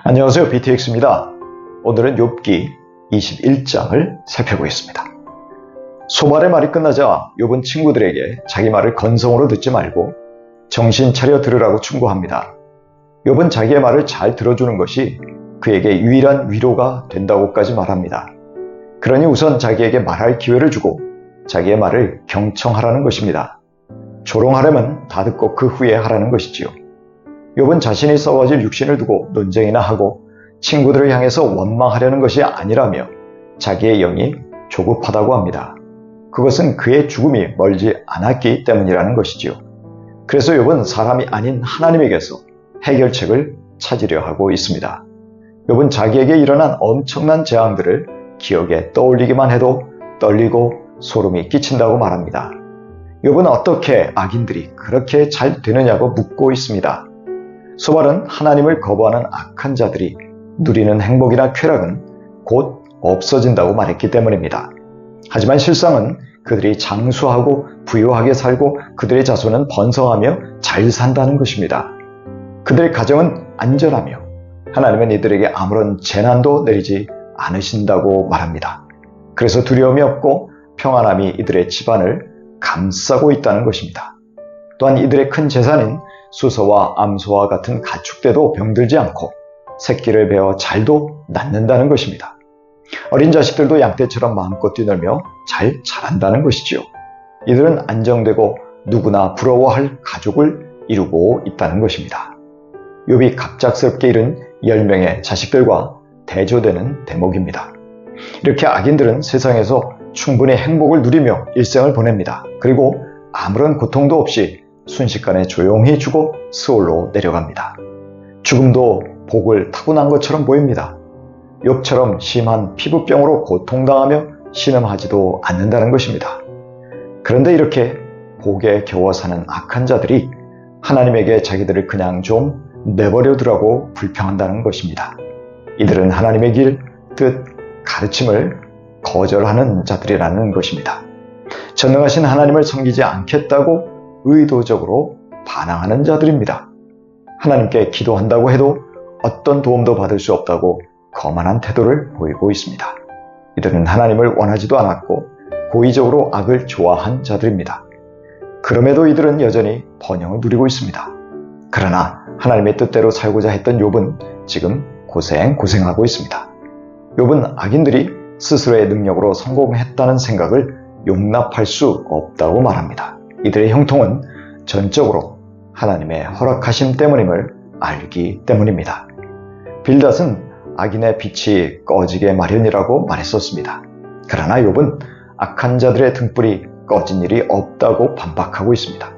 안녕하세요. BTX입니다. 오늘은 욥기 21장을 살펴보겠습니다. 소발의 말이 끝나자 욥은 친구들에게 자기 말을 건성으로 듣지 말고 정신 차려 들으라고 충고합니다. 욥은 자기의 말을 잘 들어주는 것이 그에게 유일한 위로가 된다고까지 말합니다. 그러니 우선 자기에게 말할 기회를 주고 자기의 말을 경청하라는 것입니다. 조롱하려면 다 듣고 그 후에 하라는 것이지요. 욥은 자신이 썩어질 육신을 두고 논쟁이나 하고 친구들을 향해서 원망하려는 것이 아니라며 자기의 영이 조급하다고 합니다. 그것은 그의 죽음이 멀지 않았기 때문이라는 것이지요. 그래서 욥은 사람이 아닌 하나님에게서 해결책을 찾으려 하고 있습니다. 욥은 자기에게 일어난 엄청난 재앙들을 기억에 떠올리기만 해도 떨리고 소름이 끼친다고 말합니다. 욥은 어떻게 악인들이 그렇게 잘 되느냐고 묻고 있습니다. 소발은 하나님을 거부하는 악한 자들이 누리는 행복이나 쾌락은 곧 없어진다고 말했기 때문입니다. 하지만 실상은 그들이 장수하고 부유하게 살고 그들의 자손은 번성하며 잘 산다는 것입니다. 그들의 가정은 안전하며 하나님은 이들에게 아무런 재난도 내리지 않으신다고 말합니다. 그래서 두려움이 없고 평안함이 이들의 집안을 감싸고 있다는 것입니다. 또한 이들의 큰 재산인 수소와 암소와 같은 가축대도 병들지 않고 새끼를 베어 잘도 낳는다는 것입니다. 어린 자식들도 양떼처럼 마음껏 뛰놀며 잘 자란다는 것이지요. 이들은 안정되고 누구나 부러워할 가족을 이루고 있다는 것입니다. 욥이 갑작스럽게 잃은 10명의 자식들과 대조되는 대목입니다. 이렇게 악인들은 세상에서 충분히 행복을 누리며 일생을 보냅니다. 그리고 아무런 고통도 없이 순식간에 조용히 죽어 스올로 내려갑니다. 죽음도 복을 타고난 것처럼 보입니다. 욥처럼 심한 피부병으로 고통당하며 신음하지도 않는다는 것입니다. 그런데 이렇게 복에 겨워 사는 악한 자들이 하나님에게 자기들을 그냥 좀 내버려 두라고 불평한다는 것입니다. 이들은 하나님의 길, 뜻, 가르침을 거절하는 자들이라는 것입니다. 전능하신 하나님을 섬기지 않겠다고 의도적으로 반항하는 자들입니다. 하나님께 기도한다고 해도 어떤 도움도 받을 수 없다고 거만한 태도를 보이고 있습니다. 이들은 하나님을 원하지도 않았고 고의적으로 악을 좋아한 자들입니다. 그럼에도 이들은 여전히 번영을 누리고 있습니다. 그러나 하나님의 뜻대로 살고자 했던 욥은 지금 고생하고 있습니다. 욥은 악인들이 스스로의 능력으로 성공했다는 생각을 용납할 수 없다고 말합니다. 이들의 형통은 전적으로 하나님의 허락하심 때문임을 알기 때문입니다. 빌닷은 악인의 빛이 꺼지게 마련이라고 말했었습니다. 그러나 욥은 악한 자들의 등불이 꺼진 일이 없다고 반박하고 있습니다.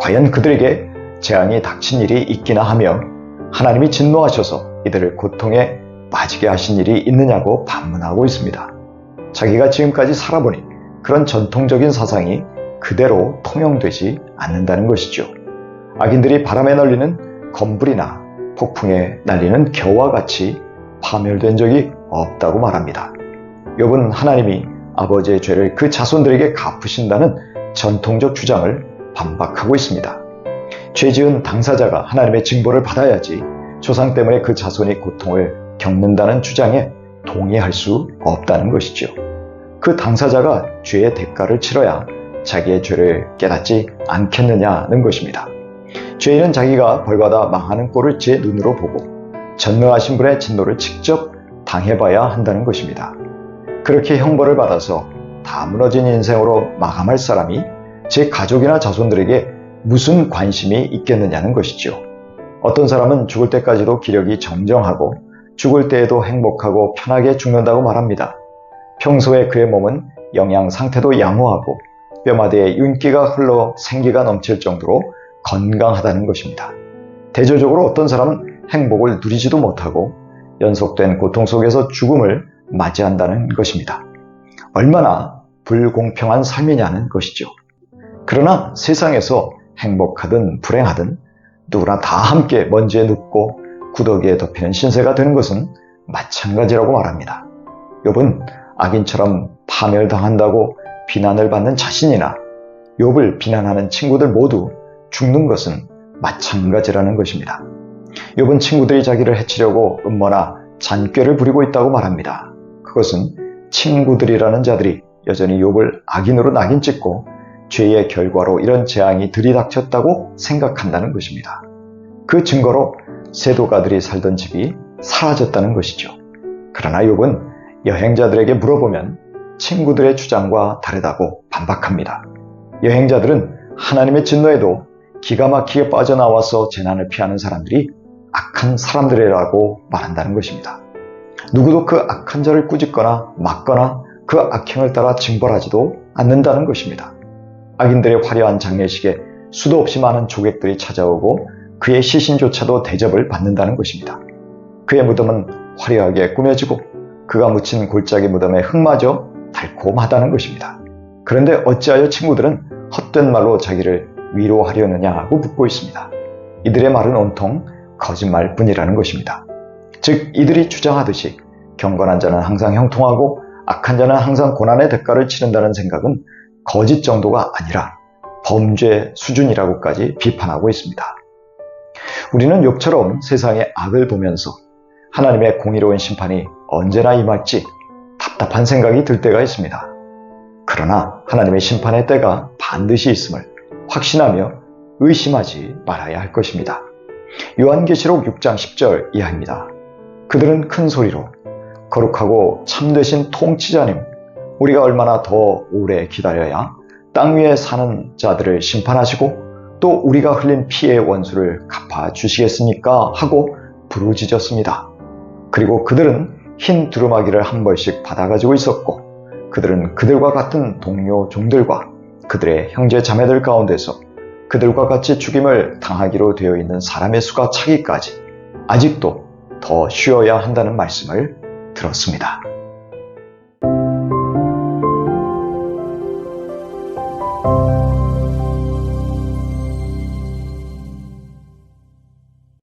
과연 그들에게 재앙이 닥친 일이 있기나 하며 하나님이 진노하셔서 이들을 고통에 빠지게 하신 일이 있느냐고 반문하고 있습니다. 자기가 지금까지 살아보니 그런 전통적인 사상이 그대로 통용되지 않는다는 것이죠. 악인들이 바람에 날리는 건불이나 폭풍에 날리는 겨와 같이 파멸된 적이 없다고 말합니다. 욥은 하나님이 아버지의 죄를 그 자손들에게 갚으신다는 전통적 주장을 반박하고 있습니다. 죄지은 당사자가 하나님의 징벌을 받아야지 조상 때문에 그 자손이 고통을 겪는다는 주장에 동의할 수 없다는 것이죠. 그 당사자가 죄의 대가를 치러야 자기의 죄를 깨닫지 않겠느냐는 것입니다. 죄인은 자기가 벌받아 망하는 꼴을 제 눈으로 보고 전능하신 분의 진노를 직접 당해봐야 한다는 것입니다. 그렇게 형벌을 받아서 다 무너진 인생으로 마감할 사람이 제 가족이나 자손들에게 무슨 관심이 있겠느냐는 것이죠. 어떤 사람은 죽을 때까지도 기력이 정정하고 죽을 때에도 행복하고 편하게 죽는다고 말합니다. 평소에 그의 몸은 영양 상태도 양호하고 뼈마디에 윤기가 흘러 생기가 넘칠 정도로 건강하다는 것입니다. 대조적으로 어떤 사람은 행복을 누리지도 못하고 연속된 고통 속에서 죽음을 맞이한다는 것입니다. 얼마나 불공평한 삶이냐는 것이죠. 그러나 세상에서 행복하든 불행하든 누구나 다 함께 먼지에 눕고 구더기에 덮이는 신세가 되는 것은 마찬가지라고 말합니다. 욥은 악인처럼 파멸당한다고 비난을 받는 자신이나 욥을 비난하는 친구들 모두 죽는 것은 마찬가지라는 것입니다. 욥은 친구들이 자기를 해치려고 음모나 잔꾀를 부리고 있다고 말합니다. 그것은 친구들이라는 자들이 여전히 욥을 악인으로 낙인 찍고 죄의 결과로 이런 재앙이 들이닥쳤다고 생각한다는 것입니다. 그 증거로 세도가들이 살던 집이 사라졌다는 것이죠. 그러나 욥은 여행자들에게 물어보면 친구들의 주장과 다르다고 반박합니다. 여행자들은 하나님의 진노에도 기가 막히게 빠져나와서 재난을 피하는 사람들이 악한 사람들이라고 말한다는 것입니다. 누구도 그 악한 자를 꾸짖거나 막거나 그 악행을 따라 징벌하지도 않는다는 것입니다. 악인들의 화려한 장례식에 수도 없이 많은 조객들이 찾아오고 그의 시신조차도 대접을 받는다는 것입니다. 그의 무덤은 화려하게 꾸며지고 그가 묻힌 골짜기 무덤의 흙마저 달콤하다는 것입니다. 그런데 어찌하여 친구들은 헛된 말로 자기를 위로하려느냐고 묻고 있습니다. 이들의 말은 온통 거짓말뿐이라는 것입니다. 즉 이들이 주장하듯이 경건한 자는 항상 형통하고 악한 자는 항상 고난의 대가를 치른다는 생각은 거짓 정도가 아니라 범죄 수준이라고까지 비판하고 있습니다. 우리는 욥처럼 세상의 악을 보면서 하나님의 공의로운 심판이 언제나 임할지 답답한 생각이 들 때가 있습니다. 그러나 하나님의 심판의 때가 반드시 있음을 확신하며 의심하지 말아야 할 것입니다. 요한계시록 6장 10절 이하입니다. 그들은 큰 소리로 거룩하고 참되신 통치자님, 우리가 얼마나 더 오래 기다려야 땅 위에 사는 자들을 심판하시고 또 우리가 흘린 피의 원수를 갚아주시겠습니까? 하고 부르짖었습니다. 그리고 그들은 흰 두루마기를 한 벌씩 받아가지고 있었고 그들은 그들과 같은 동료 종들과 그들의 형제 자매들 가운데서 그들과 같이 죽임을 당하기로 되어 있는 사람의 수가 차기까지 아직도 더 쉬어야 한다는 말씀을 들었습니다.